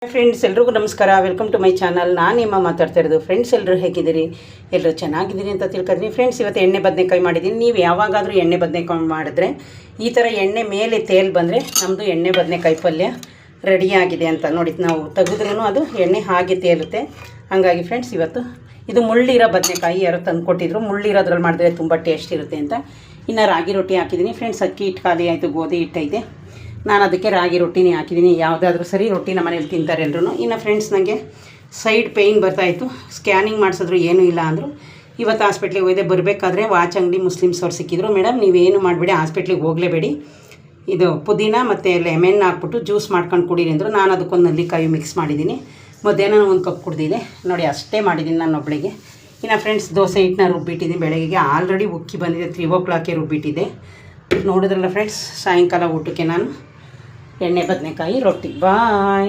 Friends ಎಲ್ರಿಗೂ ನಮಸ್ಕಾರ. Welcome to my channel. ನಾನು ನಿಮ್ಮ ಮಾತಾಡ್ತಾ ಇರೋದು. ಫ್ರೆಂಡ್ಸ್ ಎಲ್ಲರೂ ಹೇಗಿದ್ದೀರಿ? ಎಲ್ಲರೂ ಚೆನ್ನಾಗಿದ್ದೀರಿ ಅಂತ ತಿಳ್ಕೊತೀನಿ. ಫ್ರೆಂಡ್ಸ್ ಇವತ್ತು ಎಣ್ಣೆ ಬದನೆಕಾಯಿ ಮಾಡಿದ್ದೀನಿ. ನೀವು ಯಾವಾಗಾದರೂ ಎಣ್ಣೆ ಬದನೆಕಾಯಿ ಮಾಡಿದ್ರೆ ಈ ಥರ ಎಣ್ಣೆ ಮೇಲೆ ತೇಲ್ ಬಂದರೆ ನಮ್ಮದು ಎಣ್ಣೆ ಬದನೆಕಾಯಿ ಪಲ್ಯ ರೆಡಿಯಾಗಿದೆ ಅಂತ ನೋಡಿ. ನಾವು ತೆಗೆದ್ರೂ ಅದು ಎಣ್ಣೆ ಹಾಗೆ ತೇಲುತ್ತೆ. ಹಾಗಾಗಿ ಫ್ರೆಂಡ್ಸ್ ಇವತ್ತು ಇದು ಮುಳ್ಳಿರೋ ಬದನೆಕಾಯಿ ಯಾರೋ ತಂದುಕೊಟ್ಟಿದ್ರು. ಮುಳ್ಳಿರೋದ್ರಲ್ಲಿ ಮಾಡಿದ್ರೆ ತುಂಬ ಟೇಸ್ಟ್ ಇರುತ್ತೆ ಅಂತ. ಇನ್ನು ರಾಗಿ ರೊಟ್ಟಿ ಹಾಕಿದ್ದೀನಿ ಫ್ರೆಂಡ್ಸ್. ಅಕ್ಕಿ ಹಿಟ್ಟು ಖಾಲಿ ಆಯಿತು, ಗೋಧಿ ಹಿಟ್ಟೈತೆ. ನಾನು ಅದಕ್ಕೆ ರಾಗಿ ರೊಟ್ಟಿನೇ ಹಾಕಿದ್ದೀನಿ. ಯಾವುದಾದ್ರೂ ಸರಿ ರೊಟ್ಟಿ ನಮ್ಮ ಮನೇಲಿ ತಿಂತಾರೆ ಎಲ್ಲರೂ. ಇನ್ನು ಫ್ರೆಂಡ್ಸ್ ನನಗೆ ಸೈಡ್ ಪೇಯ್ನ್ ಬರ್ತಾಯಿತ್ತು. ಸ್ಕ್ಯಾನಿಂಗ್ ಮಾಡಿಸಿದ್ರು, ಏನೂ ಇಲ್ಲ ಅಂದರು. ಇವತ್ತು ಹಾಸ್ಪಿಟ್ಲಿಗೆ ಹೋಗಿದೆ. ಬರಬೇಕಾದ್ರೆ ವಾಚ್ ಅಂಗಡಿ ಮುಸ್ಲಿಮ್ಸ್ ಅವ್ರು ಸಿಕ್ಕಿದ್ರು. ಮೇಡಮ್ ನೀವೇನು ಮಾಡಬೇಡಿ, ಹಾಸ್ಪಿಟ್ಲಿಗೆ ಹೋಗಲೇಬೇಡಿ, ಇದು ಪುದೀನ ಮತ್ತು ಲೆಮನ್ ಹಾಕ್ಬಿಟ್ಟು ಜ್ಯೂಸ್ ಮಾಡ್ಕೊಂಡು ಕುಡೀರಿ ಅಂದರು. ನಾನು ಅದಕ್ಕೊಂದು ನಲ್ಲಿಕಾಯಿ ಮಿಕ್ಸ್ ಮಾಡಿದ್ದೀನಿ. ಮಧ್ಯಾಹ್ನ ಒಂದು ಕಪ್ ಕುಡ್ದಿದೆ ನೋಡಿ, ಅಷ್ಟೇ ಮಾಡಿದ್ದೀನಿ ನಾನು ಒಬ್ಬಳಿಗೆ. ಇನ್ನು ಫ್ರೆಂಡ್ಸ್ ದೋಸೆ ಹಿಟ್ಟನ್ನ ರುಬ್ಬಿಟ್ಟಿದ್ದೀನಿ. ಬೆಳಗ್ಗೆಗೆ ಆಲ್ರೆಡಿ ಉಕ್ಕಿ ಬಂದಿದೆ. 3 o'clock ರುಬ್ಬಿಟ್ಟಿದೆ. ನೋಡಿದ್ರಲ್ಲ ಫ್ರೆಂಡ್ಸ್, ಸಾಯಂಕಾಲ ಊಟಕ್ಕೆ ನಾನು ಎಣ್ಣೆ ಬದನೆಕಾಯಿ ರೊಟ್ಟಿ. ಬಾಯ್.